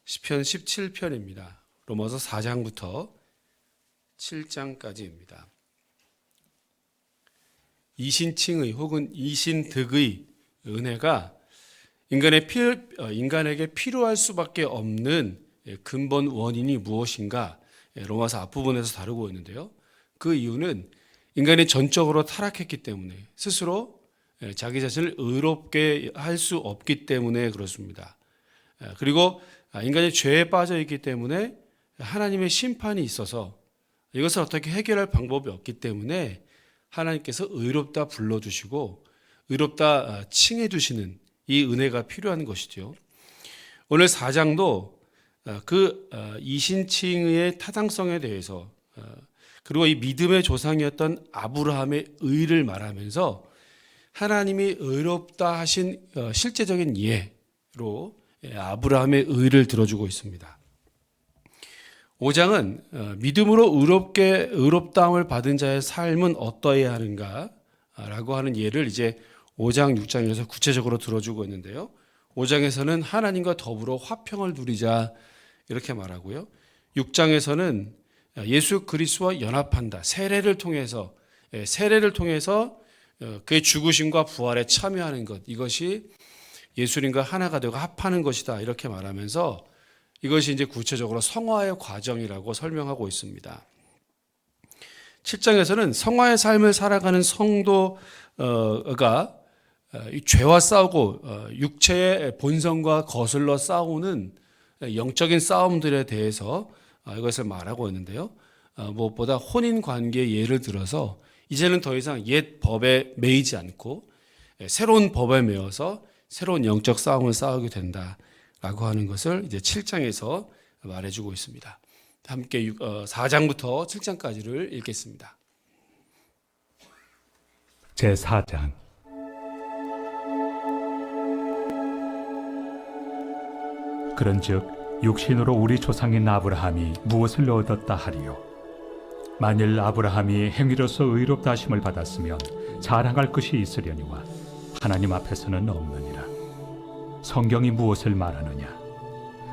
시편 17편입니다. 로마서 4장부터 7장까지입니다. 이신칭의 혹은 이신득의 은혜가 인간에게 필요할 수밖에 없는 근본 원인이 무엇인가 로마서 앞부분에서 다루고 있는데요. 그 이유는 인간이 전적으로 타락했기 때문에 스스로 자기 자신을 의롭게 할 수 없기 때문에 그렇습니다. 그리고 인간이 죄에 빠져 있기 때문에 하나님의 심판이 있어서 이것을 어떻게 해결할 방법이 없기 때문에 하나님께서 의롭다 불러주시고 의롭다 칭해 주시는 이 은혜가 필요한 것이죠. 오늘 4장도 그 이신칭의 타당성에 대해서 그리고 이 믿음의 조상이었던 아브라함의 의를 말하면서 하나님이 의롭다 하신 실제적인 예로 아브라함의 의를 들어주고 있습니다. 5장은 믿음으로 의롭다함을 받은 자의 삶은 어떠해야 하는가 라고 하는 예를 이제 5장, 6장에서 구체적으로 들어주고 있는데요. 5장에서는 하나님과 더불어 화평을 누리자 이렇게 말하고요. 6장에서는 예수 그리스도와 연합한다. 세례를 통해서 그의 죽으심과 부활에 참여하는 것, 이것이 예수님과 하나가 되고 합하는 것이다 이렇게 말하면서 이것이 이제 구체적으로 성화의 과정이라고 설명하고 있습니다. 7장에서는 성화의 삶을 살아가는 성도가 죄와 싸우고 육체의 본성과 거슬러 싸우는 영적인 싸움들에 대해서 이것을 말하고 있는데요. 무엇보다 혼인관계의 예를 들어서 이제는 더 이상 옛 법에 매이지 않고 새로운 법에 매여서 새로운 영적 싸움을 싸우게 된다라고 하는 것을 이제 7장에서 말해주고 있습니다. 함께 4장부터 7장까지를 읽겠습니다. 제4장 그런즉 육신으로 우리 조상인 아브라함이 무엇을 얻었다 하리요? 만일 아브라함이 행위로서 의롭다 하심을 받았으면 자랑할 것이 있으려니와 하나님 앞에서는 없느니라. 성경이 무엇을 말하느냐?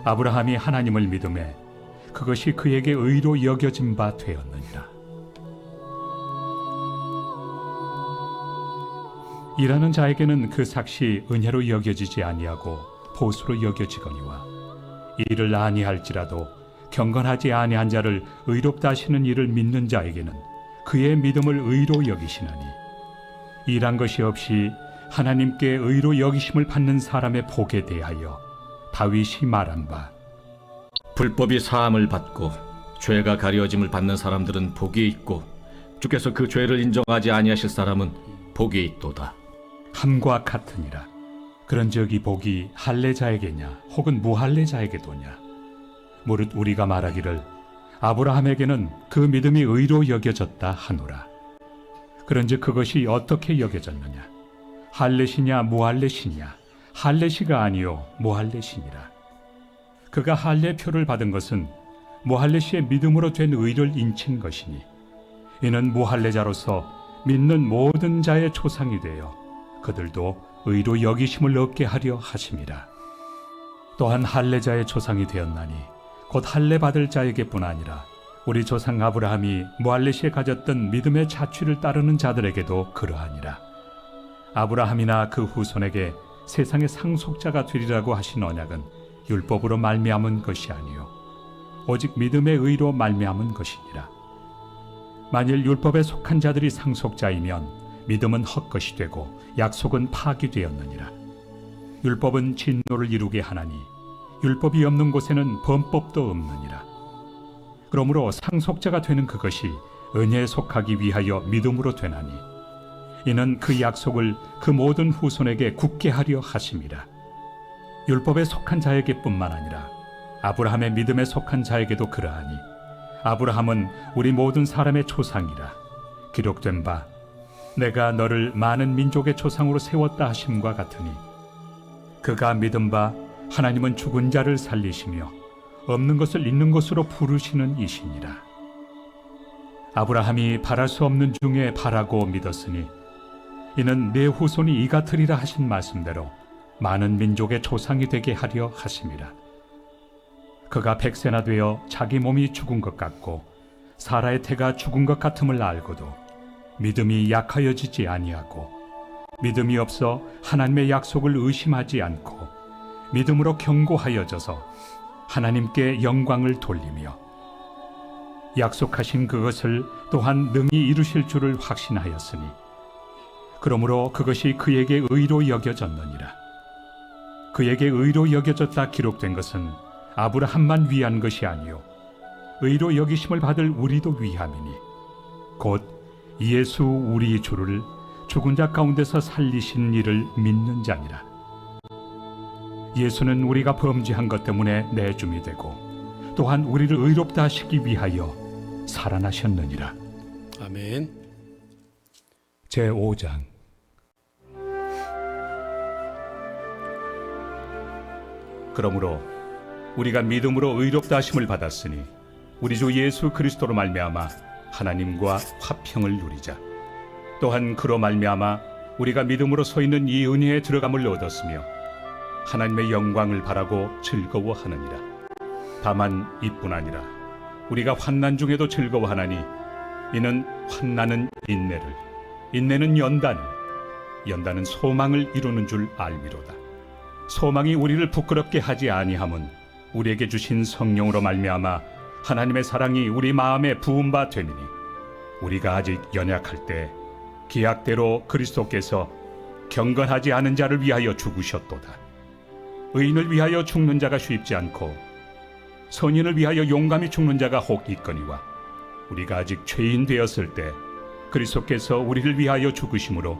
아브라함이 하나님을 믿음에 그것이 그에게 의로 여겨진 바 되었느니라. 일하는 자에게는 그 삭시 은혜로 여겨지지 아니하고 보수로 여겨지거니와 이를 아니할지라도 경건하지 아니한 자를 의롭다 하시는 이를 믿는 자에게는 그의 믿음을 의로 여기시나니 일한 것이 없이 하나님께 의로 여기심을 받는 사람의 복에 대하여 다윗이 말한 바 불법이 사함을 받고 죄가 가려짐을 받는 사람들은 복이 있고 주께서 그 죄를 인정하지 아니하실 사람은 복이 있도다. 함과 같으니라. 그런즉 이 복이 할례자에게냐 혹은 무할례자에게도냐? 무릇 우리가 말하기를 아브라함에게는 그 믿음이 의로 여겨졌다 하노라. 그런즉 그것이 어떻게 여겨졌느냐? 할례시냐 무할례시냐? 할례시가 아니요 무할례시니라. 그가 할례표를 받은 것은 무할례시의 믿음으로 된 의를 인친 것이니 이는 무할례자로서 믿는 모든 자의 초상이 되어 그들도 의로 여기심을 얻게 하려 하심이라. 또한 할례자의 초상이 되었나니 곧 할례 받을 자에게뿐 아니라 우리 조상 아브라함이 무할례시에 가졌던 믿음의 자취를 따르는 자들에게도 그러하니라. 아브라함이나 그 후손에게 세상의 상속자가 되리라고 하신 언약은 율법으로 말미암은 것이 아니요 오직 믿음의 의로 말미암은 것이니라. 만일 율법에 속한 자들이 상속자이면 믿음은 헛것이 되고 약속은 파기되었느니라. 율법은 진노를 이루게 하나니 율법이 없는 곳에는 범법도 없느니라. 그러므로 상속자가 되는 그것이 은혜에 속하기 위하여 믿음으로 되나니 이는 그 약속을 그 모든 후손에게 굳게 하려 하심이라. 율법에 속한 자에게뿐만 아니라 아브라함의 믿음에 속한 자에게도 그러하니 아브라함은 우리 모든 사람의 초상이라. 기록된 바 내가 너를 많은 민족의 초상으로 세웠다 하심과 같으니 그가 믿은 바 하나님은 죽은 자를 살리시며 없는 것을 있는 것으로 부르시는 이시니라. 아브라함이 바랄 수 없는 중에 바라고 믿었으니 이는 내 후손이 이 같으리라 하신 말씀대로 많은 민족의 조상이 되게 하려 하심이라. 그가 백세나 되어 자기 몸이 죽은 것 같고 사라의 태가 죽은 것 같음을 알고도 믿음이 약하여지지 아니하고 믿음이 없어 하나님의 약속을 의심하지 않고 믿음으로 견고하여져서 하나님께 영광을 돌리며 약속하신 그것을 또한 능히 이루실 줄을 확신하였으니 그러므로 그것이 그에게 의로 여겨졌느니라. 그에게 의로 여겨졌다 기록된 것은 아브라함만 위한 것이 아니요 의로 여기심을 받을 우리도 위함이니 곧 예수 우리 주를 죽은 자 가운데서 살리신 이를 믿는 자니라. 예수는 우리가 범죄한 것 때문에 내줌이 되고 또한 우리를 의롭다 하시기 위하여 살아나셨느니라. 아멘. 제5장. 그러므로 우리가 믿음으로 의롭다 하심을 받았으니 우리 주 예수 그리스도로 말미암아 하나님과 화평을 누리자. 또한 그로 말미암아 우리가 믿음으로 서 있는 이 은혜에 들어감을 얻었으며 하나님의 영광을 바라고 즐거워하느니라. 다만 이뿐 아니라 우리가 환난 중에도 즐거워하나니 이는 환난은 인내를, 인내는 연단을, 연단은 소망을 이루는 줄 알미로다. 소망이 우리를 부끄럽게 하지 아니함은 우리에게 주신 성령으로 말미암아 하나님의 사랑이 우리 마음에 부은 바 됨이니 우리가 아직 연약할 때 기약대로 그리스도께서 경건하지 않은 자를 위하여 죽으셨도다. 의인을 위하여 죽는 자가 쉽지 않고 선인을 위하여 용감히 죽는 자가 혹 있거니와 우리가 아직 죄인 되었을 때 그리스도께서 우리를 위하여 죽으심으로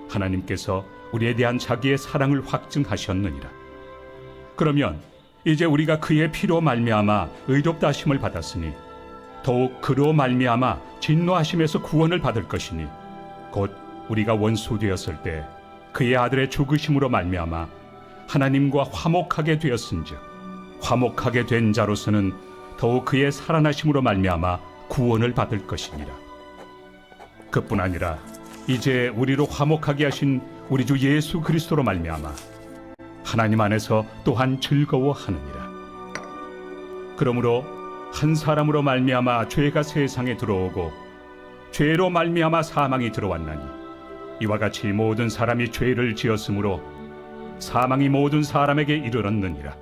하나님께서 우리에 대한 자기의 사랑을 확증하셨느니라. 그러면 이제 우리가 그의 피로 말미암아 의롭다 하심을 받았으니 더욱 그로 말미암아 진노하심에서 구원을 받을 것이니 곧 우리가 원수 되었을 때 그의 아들의 죽으심으로 말미암아 하나님과 화목하게 되었은즉 화목하게 된 자로서는 더욱 그의 살아나심으로 말미암아 구원을 받을 것이니라. 그뿐 아니라 이제 우리로 화목하게 하신 우리 주 예수 그리스도로 말미암아 하나님 안에서 또한 즐거워하느니라. 그러므로 한 사람으로 말미암아 죄가 세상에 들어오고 죄로 말미암아 사망이 들어왔나니 이와 같이 모든 사람이 죄를 지었으므로 사망이 모든 사람에게 이르렀느니라.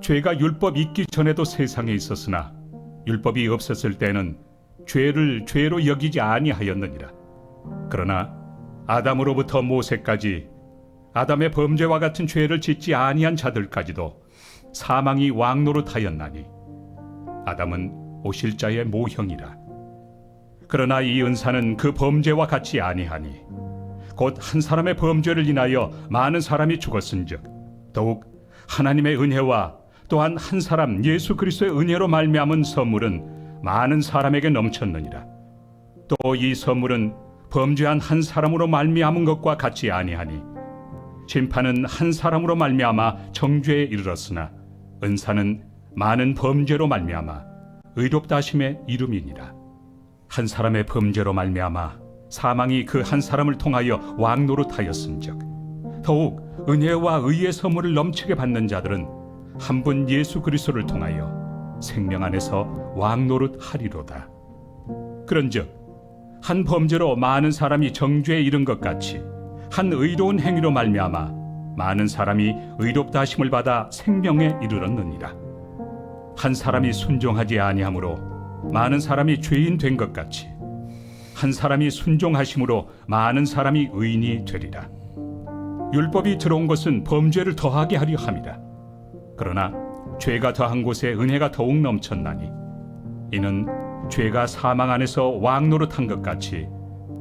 죄가 율법 있기 전에도 세상에 있었으나 율법이 없었을 때는 죄를 죄로 여기지 아니하였느니라. 그러나 아담으로부터 모세까지 아담의 범죄와 같은 죄를 짓지 아니한 자들까지도 사망이 왕노릇하였나니 아담은 오실 자의 모형이라. 그러나 이 은사는 그 범죄와 같지 아니하니 곧 한 사람의 범죄를 인하여 많은 사람이 죽었은즉 더욱 하나님의 은혜와 또한 한 사람 예수 그리스도의 은혜로 말미암은 선물은 많은 사람에게 넘쳤느니라. 또 이 선물은 범죄한 한 사람으로 말미암은 것과 같지 아니하니 심판은 한 사람으로 말미암아 정죄에 이르렀으나 은사는 많은 범죄로 말미암아 의롭다 하심의 이름이니라. 한 사람의 범죄로 말미암아 사망이 그 한 사람을 통하여 왕노릇하였은즉 더욱 은혜와 의의 선물을 넘치게 받는 자들은 한 분 예수 그리스도를 통하여 생명 안에서 왕노릇하리로다. 그런즉 한 범죄로 많은 사람이 정죄에 이른 것 같이 한 의로운 행위로 말미암아 많은 사람이 의롭다 하심을 받아 생명에 이르렀느니라. 한 사람이 순종하지 아니하므로 많은 사람이 죄인 된 것 같이 한 사람이 순종하심으로 많은 사람이 의인이 되리라. 율법이 들어온 것은 범죄를 더하게 하려 함이라. 그러나 죄가 더한 곳에 은혜가 더욱 넘쳤나니 이는 죄가 사망 안에서 왕노릇한 것 같이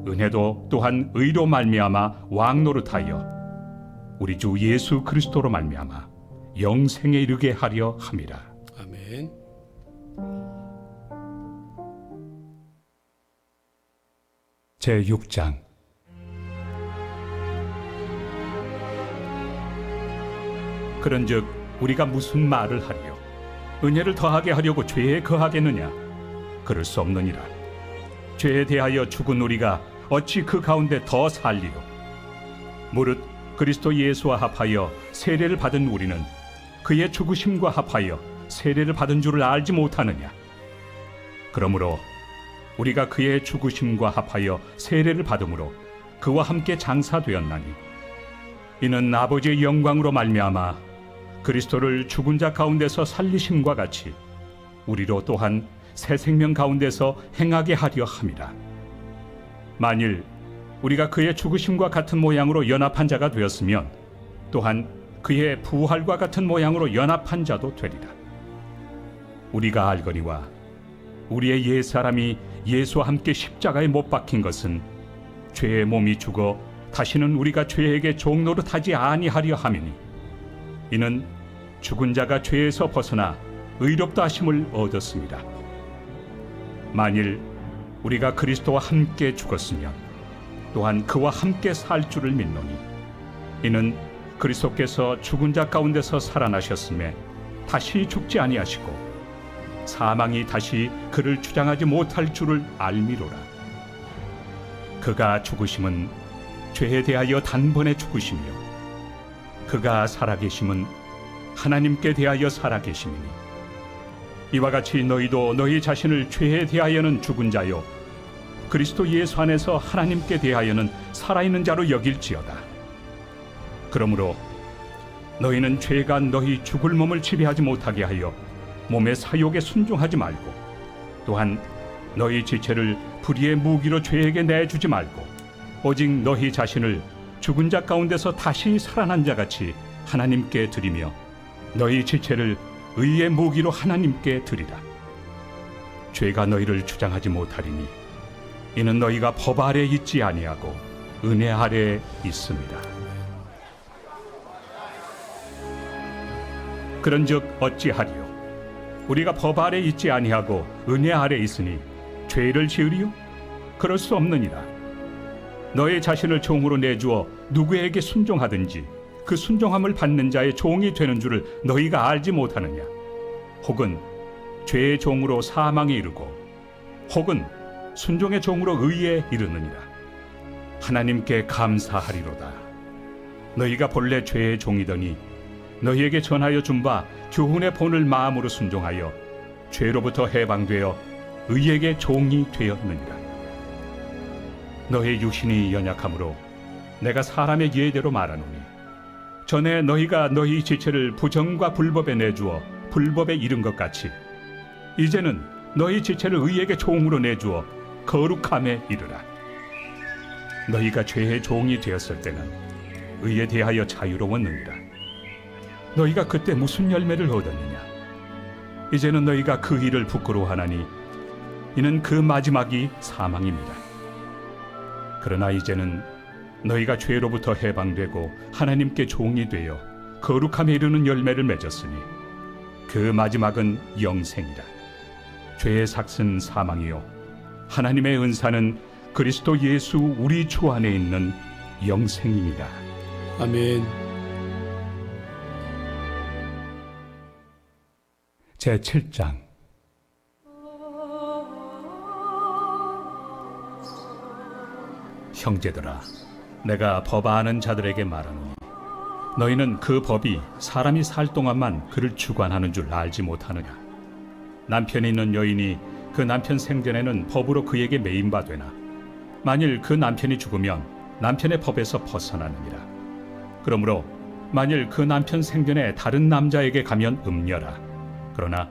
은혜도 또한 의로 말미암아 왕노릇하여 우리 주 예수 그리스도로 말미암아 영생에 이르게 하려 함이라. 아멘. 제6장. 그런즉 우리가 무슨 말을 하리요? 은혜를 더하게 하려고 죄에 거하겠느냐? 그럴 수 없느니라. 죄에 대하여 죽은 우리가 어찌 그 가운데 더 살리요? 무릇 그리스도 예수와 합하여 세례를 받은 우리는 그의 죽으심과 합하여 세례를 받은 줄을 알지 못하느냐? 그러므로 우리가 그의 죽으심과 합하여 세례를 받음으로 그와 함께 장사되었나니 이는 아버지의 영광으로 말미암아 그리스도를 죽은 자 가운데서 살리심과 같이 우리로 또한 새 생명 가운데서 행하게 하려 함이라. 만일 우리가 그의 죽으심과 같은 모양으로 연합한 자가 되었으면 또한 그의 부활과 같은 모양으로 연합한 자도 되리라. 우리가 알거니와 우리의 옛사람이 예수와 함께 십자가에 못 박힌 것은 죄의 몸이 죽어 다시는 우리가 죄에게 종노릇하지 아니하려 함이니 이는 죽은 자가 죄에서 벗어나 의롭다 하심을 얻었습니다. 만일 우리가 그리스도와 함께 죽었으면 또한 그와 함께 살 줄을 믿노니 이는 그리스도께서 죽은 자 가운데서 살아나셨음에 다시 죽지 아니하시고 사망이 다시 그를 주장하지 못할 줄을 알미로라. 그가 죽으심은 죄에 대하여 단번에 죽으시며 그가 살아계심은 하나님께 대하여 살아계심이니 이와 같이 너희도 너희 자신을 죄에 대하여는 죽은 자요 그리스도 예수 안에서 하나님께 대하여는 살아있는 자로 여길지어다. 그러므로 너희는 죄가 너희 죽을 몸을 지배하지 못하게 하여 몸의 사욕에 순종하지 말고 또한 너희 지체를 불의의 무기로 죄에게 내주지 말고 오직 너희 자신을 죽은 자 가운데서 다시 살아난 자같이 하나님께 드리며 너희 지체를 의의 무기로 하나님께 드리라. 죄가 너희를 주장하지 못하리니 이는 너희가 법 아래 있지 아니하고 은혜 아래 있습니다. 그런즉 어찌하리요? 우리가 법 아래 있지 아니하고 은혜 아래 있으니 죄를 지으리요? 그럴 수 없느니라. 너의 자신을 종으로 내주어 누구에게 순종하든지 그 순종함을 받는 자의 종이 되는 줄을 너희가 알지 못하느냐? 혹은 죄의 종으로 사망에 이르고 혹은 순종의 종으로 의에 이르느니라. 하나님께 감사하리로다. 너희가 본래 죄의 종이더니 너희에게 전하여 준 바 교훈의 본을 마음으로 순종하여 죄로부터 해방되어 의에게 종이 되었느니라. 너희 육신이 연약함으로 내가 사람의 예대로 말하노니 전에 너희가 너희 지체를 부정과 불법에 내주어 불법에 이른 것 같이 이제는 너희 지체를 의에게 종으로 내주어 거룩함에 이르라. 너희가 죄의 종이 되었을 때는 의에 대하여 자유로웠느니라. 너희가 그때 무슨 열매를 얻었느냐? 이제는 너희가 그 일을 부끄러워하나니 이는 그 마지막이 사망입니다. 그러나 이제는 너희가 죄로부터 해방되고 하나님께 종이 되어 거룩함에 이르는 열매를 맺었으니 그 마지막은 영생이라. 죄의 삭은 사망이요 하나님의 은사는 그리스도 예수 우리 주 안에 있는 영생입니다. 아멘. 제7장 형제들아, 내가 법 아는 자들에게 말하노니 너희는 그 법이 사람이 살 동안만 그를 주관하는 줄 알지 못하느냐? 남편이 있는 여인이 그 남편 생전에는 법으로 그에게 매인 바 되나 만일 그 남편이 죽으면 남편의 법에서 벗어나느니라. 그러므로 만일 그 남편 생전에 다른 남자에게 가면 음녀라. 그러나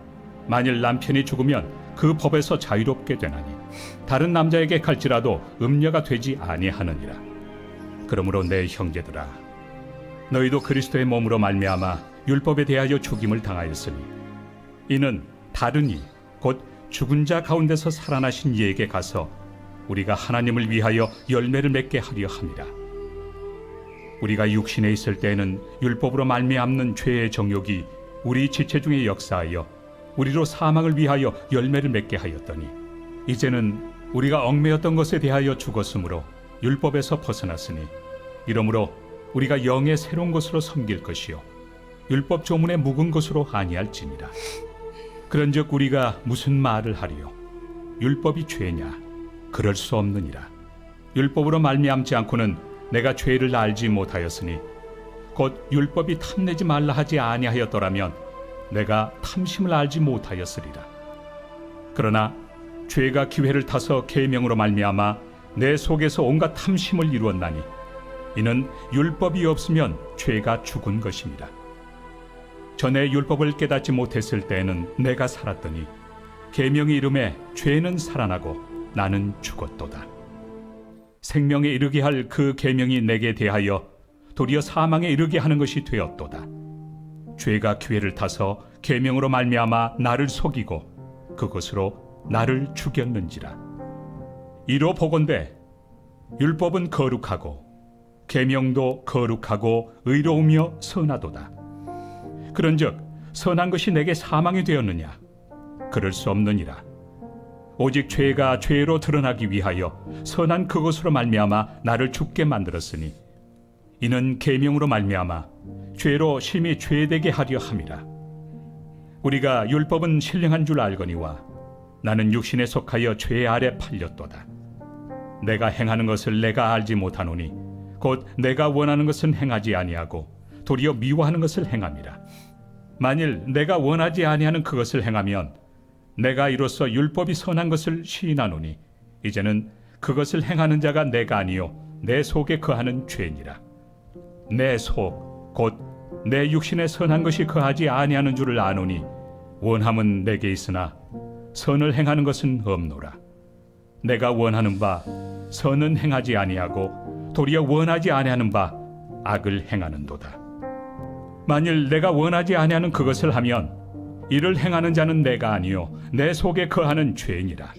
만일 남편이 죽으면 그 법에서 자유롭게 되나니 다른 남자에게 갈지라도 음녀가 되지 아니하느니라. 그러므로 내 형제들아, 너희도 그리스도의 몸으로 말미암아 율법에 대하여 죽임을 당하였으니 이는 다른 이 곧 죽은 자 가운데서 살아나신 이에게 가서 우리가 하나님을 위하여 열매를 맺게 하려 함이라. 우리가 육신에 있을 때에는 율법으로 말미암는 죄의 정욕이 우리 지체 중에 역사하여 우리로 사망을 위하여 열매를 맺게 하였더니 이제는 우리가 얽매였던 것에 대하여 죽었으므로 율법에서 벗어났으니 이러므로 우리가 영의 새로운 것으로 섬길 것이요 율법 조문에 묵은 것으로 아니할지니라. 그런즉 우리가 무슨 말을 하리요? 율법이 죄냐? 그럴 수 없느니라. 율법으로 말미암지 않고는 내가 죄를 알지 못하였으니 곧 율법이 탐내지 말라 하지 아니하였더라면 내가 탐심을 알지 못하였으리라. 그러나 죄가 기회를 타서 계명으로 말미암아 내 속에서 온갖 탐심을 이루었나니 이는 율법이 없으면 죄가 죽은 것입니다. 전에 율법을 깨닫지 못했을 때에는 내가 살았더니 계명이 이름에 죄는 살아나고 나는 죽었도다. 생명에 이르게 할 그 계명이 내게 대하여 도리어 사망에 이르게 하는 것이 되었도다. 죄가 기회를 타서 계명으로 말미암아 나를 속이고 그것으로 나를 죽였는지라. 이로 보건대 율법은 거룩하고 계명도 거룩하고 의로우며 선하도다. 그런즉 선한 것이 내게 사망이 되었느냐? 그럴 수 없느니라. 오직 죄가 죄로 드러나기 위하여 선한 그것으로 말미암아 나를 죽게 만들었으니 이는 계명으로 말미암아 죄로 심히 죄되게 하려 함이라. 우리가 율법은 신령한 줄 알거니와 나는 육신에 속하여 죄 아래 팔렸도다. 내가 행하는 것을 내가 알지 못하노니 곧 내가 원하는 것은 행하지 아니하고 도리어 미워하는 것을 행함이라. 만일 내가 원하지 아니하는 그것을 행하면 내가 이로써 율법이 선한 것을 시인하노니 이제는 그것을 행하는 자가 내가 아니요 내 속에 거하는 죄니라. 내 속 곧 내 육신에 선한 것이 거하지 아니하는 줄을 아노니 원함은 내게 있으나 선을 행하는 것은 없노라. 내가 원하는 바 선은 행하지 아니하고 도리어 원하지 아니하는 바 악을 행하는도다. 만일 내가 원하지 아니하는 그것을 하면 이를 행하는 자는 내가 아니요 내 속에 거하는 죄니라.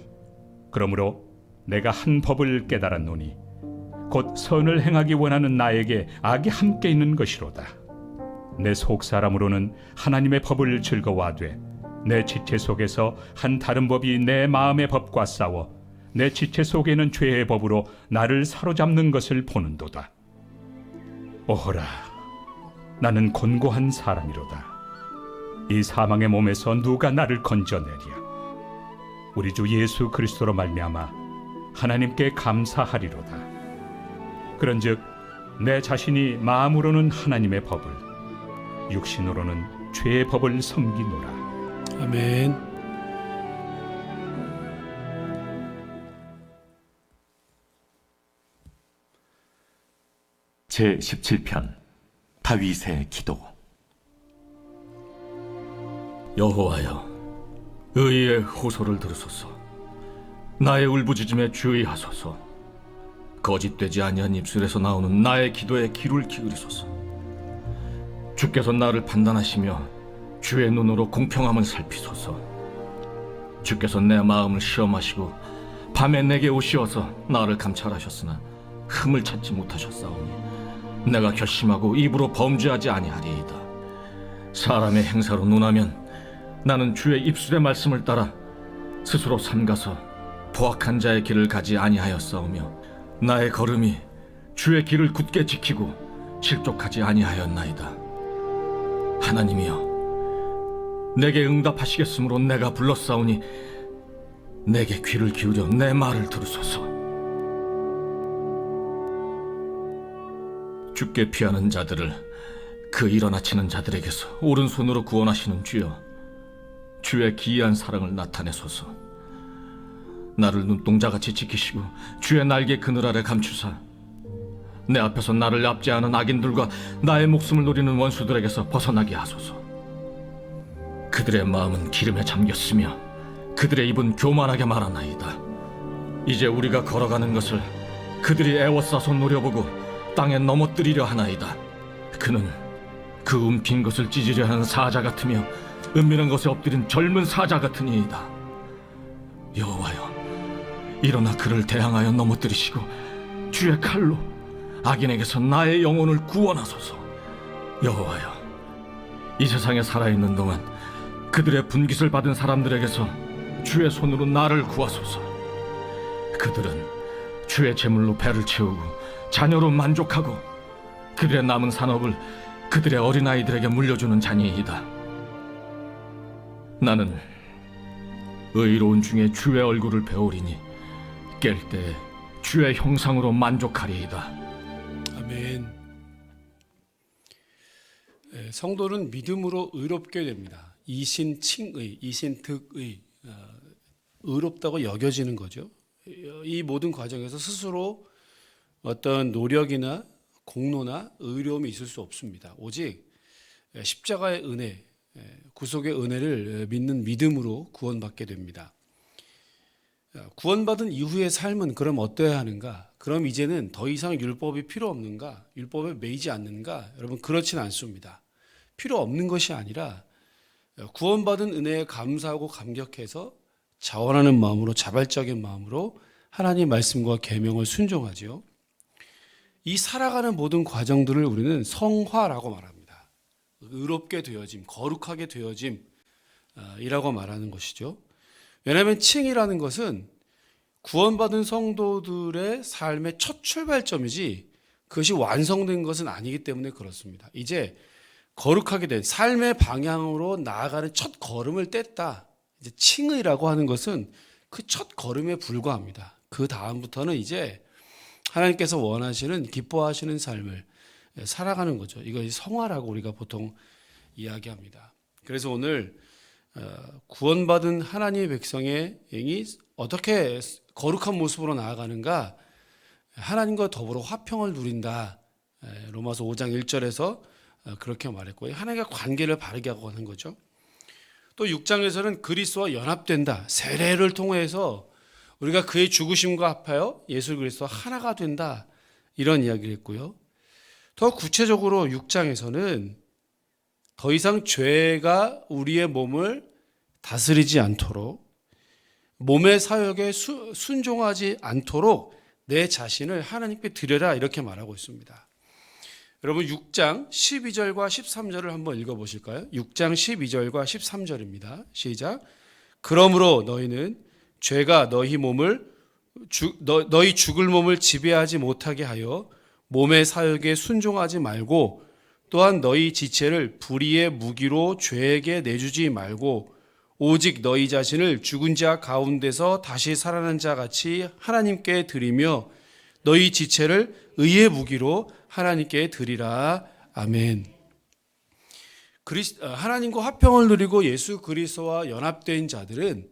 그러므로 내가 한 법을 깨달았노니 곧 선을 행하기 원하는 나에게 악이 함께 있는 것이로다. 내 속 사람으로는 하나님의 법을 즐거워하되 내 지체 속에서 한 다른 법이 내 마음의 법과 싸워 내 지체 속에는 죄의 법으로 나를 사로잡는 것을 보는도다. 오호라, 나는 곤고한 사람이로다. 이 사망의 몸에서 누가 나를 건져내랴? 우리 주 예수 그리스도로 말미암아 하나님께 감사하리로다. 그런즉 내 자신이 마음으로는 하나님의 법을, 육신으로는 죄의 법을 섬기노라. 아멘. 제17편 다윗의 기도. 여호와여, 의의 호소를 들으소서. 나의 울부짖음에 주의하소서. 거짓되지 아니한 입술에서 나오는 나의 기도에 귀를 기울이소서. 주께서 나를 판단하시며 주의 눈으로 공평함을 살피소서. 주께서 내 마음을 시험하시고 밤에 내게 오시어서 나를 감찰하셨으나 흠을 찾지 못하셨사오니 내가 결심하고 입으로 범죄하지 아니하리이다. 사람의 행사로 논하면 나는 주의 입술의 말씀을 따라 스스로 삼가서 포악한 자의 길을 가지 아니하였사오며 나의 걸음이 주의 길을 굳게 지키고 실족하지 아니하였나이다. 하나님이여, 내게 응답하시겠으므로 내가 불렀사오니 내게 귀를 기울여 내 말을 들으소서. 주께 피하는 자들을 그 일어나치는 자들에게서 오른손으로 구원하시는 주여, 주의 기이한 사랑을 나타내소서. 나를 눈동자같이 지키시고 주의 날개 그늘 아래 감추사 내 앞에서 나를 압제하는 악인들과 나의 목숨을 노리는 원수들에게서 벗어나게 하소서. 그들의 마음은 기름에 잠겼으며 그들의 입은 교만하게 말하나이다. 이제 우리가 걸어가는 것을 그들이 애워싸서 노려보고 땅에 넘어뜨리려 하나이다. 그는 그 움킨 것을 찢으려 하는 사자 같으며 은밀한 것에 엎드린 젊은 사자 같으니이다. 여호와여, 일어나 그를 대항하여 넘어뜨리시고 주의 칼로 악인에게서 나의 영혼을 구원하소서. 여호와여, 이 세상에 살아있는 동안 그들의 분깃을 받은 사람들에게서 주의 손으로 나를 구하소서. 그들은 주의 제물로 배를 채우고 자녀로 만족하고 그들의 남은 산업을 그들의 어린아이들에게 물려주는 자니이다. 나는 의로운 중에 주의 얼굴을 배우리니 깰 때 주의 형상으로 만족하리이다. 아멘. 성도는 믿음으로 의롭게 됩니다. 이신칭의, 이신득의 의롭다고 여겨지는 거죠. 이 모든 과정에서 스스로 어떤 노력이나 공로나 의로움이 있을 수 없습니다. 오직 십자가의 은혜, 구속의 은혜를 믿는 믿음으로 구원받게 됩니다. 구원받은 이후의 삶은 그럼 어떠해야 하는가? 그럼 이제는 더 이상 율법이 필요 없는가? 율법에 매이지 않는가? 여러분 그렇진 않습니다. 필요 없는 것이 아니라 구원받은 은혜에 감사하고 감격해서 자원하는 마음으로, 자발적인 마음으로 하나님 말씀과 계명을 순종하지요. 이 살아가는 모든 과정들을 우리는 성화라고 말합니다. 의롭게 되어짐, 거룩하게 되어짐 이라고 말하는 것이죠. 왜냐하면 칭이라는 것은 구원받은 성도들의 삶의 첫 출발점이지 그것이 완성된 것은 아니기 때문에 그렇습니다. 이제 거룩하게 된 삶의 방향으로 나아가는 첫 걸음을 뗐다. 이제 칭의라고 하는 것은 그 첫 걸음에 불과합니다. 그 다음부터는 이제 하나님께서 원하시는 기뻐하시는 삶을 살아가는 거죠. 이걸 성화라고 우리가 보통 이야기합니다. 그래서 오늘 구원받은 하나님의 백성의 영이 어떻게 거룩한 모습으로 나아가는가? 하나님과 더불어 화평을 누린다. 로마서 5장 1절에서 그렇게 말했고 하나님과 관계를 바르게 하고 하는 거죠. 또 6장에서는 그리스도와 연합된다. 세례를 통해서 우리가 그의 죽으심과 합하여 예수 그리스도와 하나가 된다. 이런 이야기를 했고요. 더 구체적으로 6장에서는 더 이상 죄가 우리의 몸을 다스리지 않도록 몸의 사역에 순종하지 않도록 내 자신을 하나님께 드려라 이렇게 말하고 있습니다. 여러분 6장 12절과 13절을 한번 읽어보실까요? 6장 12절과 13절입니다. 시작. 그러므로 너희는 죄가 너희 죽을 몸을 지배하지 못하게 하여 몸의 사역에 순종하지 말고 또한 너희 지체를 불의의 무기로 죄에게 내주지 말고 오직 너희 자신을 죽은 자 가운데서 다시 살아난 자 같이 하나님께 드리며 너희 지체를 의의 무기로 하나님께 드리라. 아멘. 하나님과 화평을 누리고 예수 그리스도와 연합된 자들은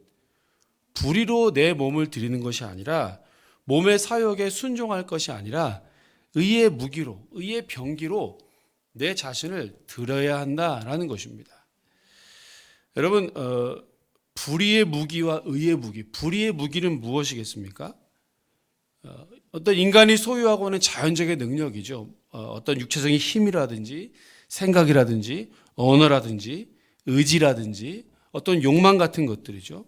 불의로 내 몸을 드리는 것이 아니라 몸의 사역에 순종할 것이 아니라 의의 무기로, 의의 병기로 내 자신을 드려야 한다라는 것입니다. 여러분, 불의의 무기와 의의 무기, 불의의 무기는 무엇이겠습니까? 어떤 인간이 소유하고 있는 자연적인 능력이죠. 어떤 육체적인 힘이라든지 생각이라든지 언어라든지 의지라든지 어떤 욕망 같은 것들이죠.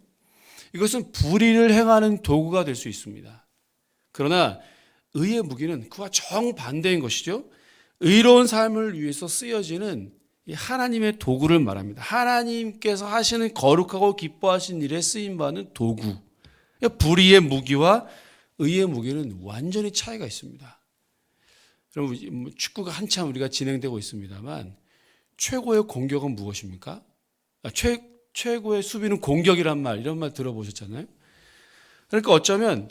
이것은 불의를 행하는 도구가 될 수 있습니다. 그러나 의의 무기는 그와 정반대인 것이죠. 의로운 삶을 위해서 쓰여지는 이 하나님의 도구를 말합니다. 하나님께서 하시는 거룩하고 기뻐하신 일에 쓰임받는 도구. 불의의 무기와 의의 무기는 완전히 차이가 있습니다. 여러분, 축구가 한참 우리가 진행되고 있습니다만 최고의 공격은 무엇입니까? 최고의 수비는 공격이란 말, 이런 말 들어보셨잖아요. 그러니까 어쩌면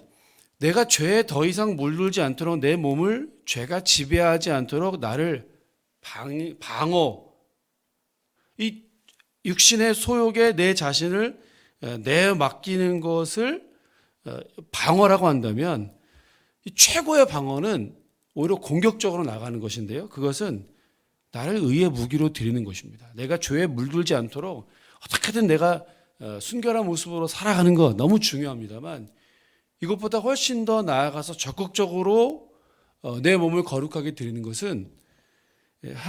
내가 죄에 더 이상 물들지 않도록 내 몸을 죄가 지배하지 않도록 나를 방어, 이 육신의 소욕에 내 자신을 내맡기는 것을 방어라고 한다면 이 최고의 방어는 오히려 공격적으로 나가는 것인데요. 그것은 나를 의의 무기로 드리는 것입니다. 내가 죄에 물들지 않도록 어떻게든 내가 순결한 모습으로 살아가는 것 너무 중요합니다만 이것보다 훨씬 더 나아가서 적극적으로 내 몸을 거룩하게 드리는 것은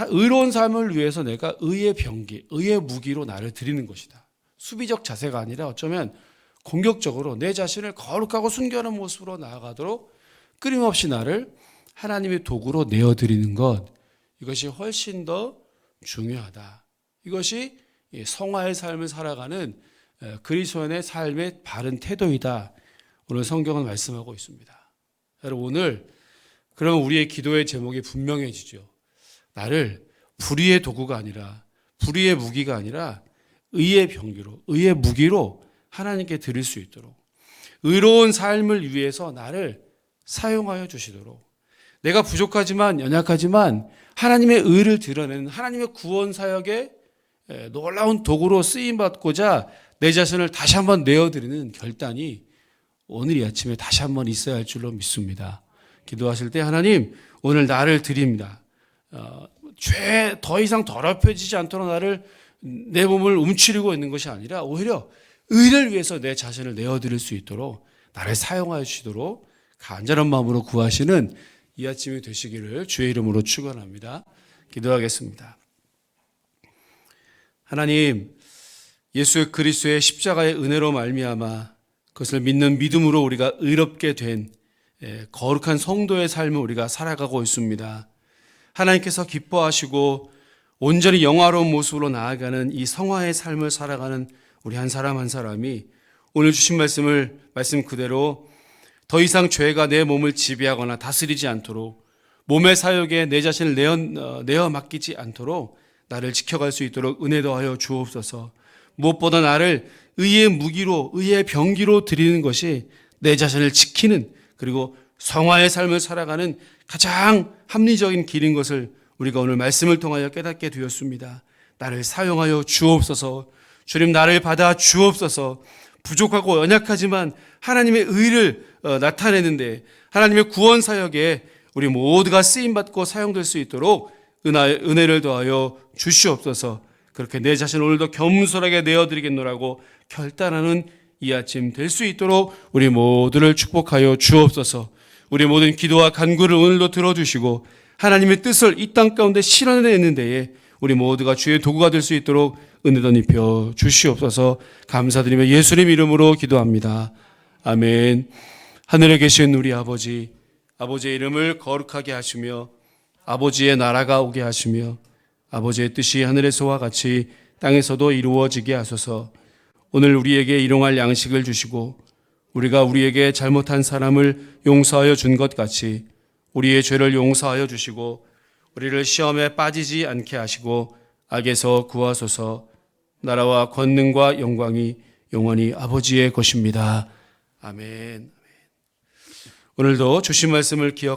의로운 삶을 위해서 내가 의의 병기, 의의 무기로 나를 드리는 것이다. 수비적 자세가 아니라 어쩌면 공격적으로 내 자신을 거룩하고 순결한 모습으로 나아가도록 끊임없이 나를 하나님의 도구로 내어드리는 것, 이것이 훨씬 더 중요하다. 이것이 성화의 삶을 살아가는 그리스도인의 삶의 바른 태도이다. 오늘 성경은 말씀하고 있습니다. 여러분, 오늘 그러면 우리의 기도의 제목이 분명해지죠. 나를 불의의 도구가 아니라, 불의의 무기가 아니라 의의 병기로, 의의 무기로 하나님께 드릴 수 있도록, 의로운 삶을 위해서 나를 사용하여 주시도록, 내가 부족하지만 연약하지만 하나님의 의를 드러내는 하나님의 구원 사역에 놀라운 도구로 쓰임받고자 내 자신을 다시 한번 내어드리는 결단이 오늘 이 아침에 다시 한번 있어야 할 줄로 믿습니다. 기도하실 때 하나님 오늘 나를 드립니다. 죄 더 이상 더럽혀지지 않도록 내 몸을 움츠리고 있는 것이 아니라 오히려 의를 위해서 내 자신을 내어드릴 수 있도록 나를 사용하여 주시도록 간절한 마음으로 구하시는 이 아침이 되시기를 주의 이름으로 축원합니다. 기도하겠습니다. 하나님, 예수 그리스도의 십자가의 은혜로 말미암아 그것을 믿는 믿음으로 우리가 의롭게 된 거룩한 성도의 삶을 우리가 살아가고 있습니다. 하나님께서 기뻐하시고 온전히 영화로운 모습으로 나아가는 이 성화의 삶을 살아가는 우리 한 사람 한 사람이 오늘 주신 말씀 그대로 더 이상 죄가 내 몸을 지배하거나 다스리지 않도록 몸의 사역에 내 자신을 내어 맡기지 않도록 나를 지켜갈 수 있도록 은혜 더하여 주옵소서. 무엇보다 나를 의의 무기로 의의 병기로 드리는 것이 내 자신을 지키는 그리고 성화의 삶을 살아가는 가장 합리적인 길인 것을 우리가 오늘 말씀을 통하여 깨닫게 되었습니다. 나를 사용하여 주옵소서. 주님 나를 받아 주옵소서. 부족하고 연약하지만 하나님의 의를 나타내는데 하나님의 구원 사역에 우리 모두가 쓰임받고 사용될 수 있도록 은혜를 더하여 주시옵소서. 그렇게 내 자신을 오늘도 겸손하게 내어드리겠노라고 결단하는 이 아침 될 수 있도록 우리 모두를 축복하여 주옵소서. 우리 모든 기도와 간구를 오늘도 들어주시고 하나님의 뜻을 이 땅 가운데 실현해내는 데에 우리 모두가 주의 도구가 될 수 있도록 은혜도 입혀 주시옵소서. 감사드리며 예수님 이름으로 기도합니다. 아멘. 하늘에 계신 우리 아버지, 아버지의 이름을 거룩하게 하시며 아버지의 나라가 오게 하시며 아버지의 뜻이 하늘에서와 같이 땅에서도 이루어지게 하소서. 오늘 우리에게 일용할 양식을 주시고 우리가 우리에게 잘못한 사람을 용서하여 준 것 같이 우리의 죄를 용서하여 주시고 우리를 시험에 빠지지 않게 하시고 악에서 구하소서. 나라와 권능과 영광이 영원히 아버지의 것입니다. 아멘. 오늘도 주신 말씀을 기억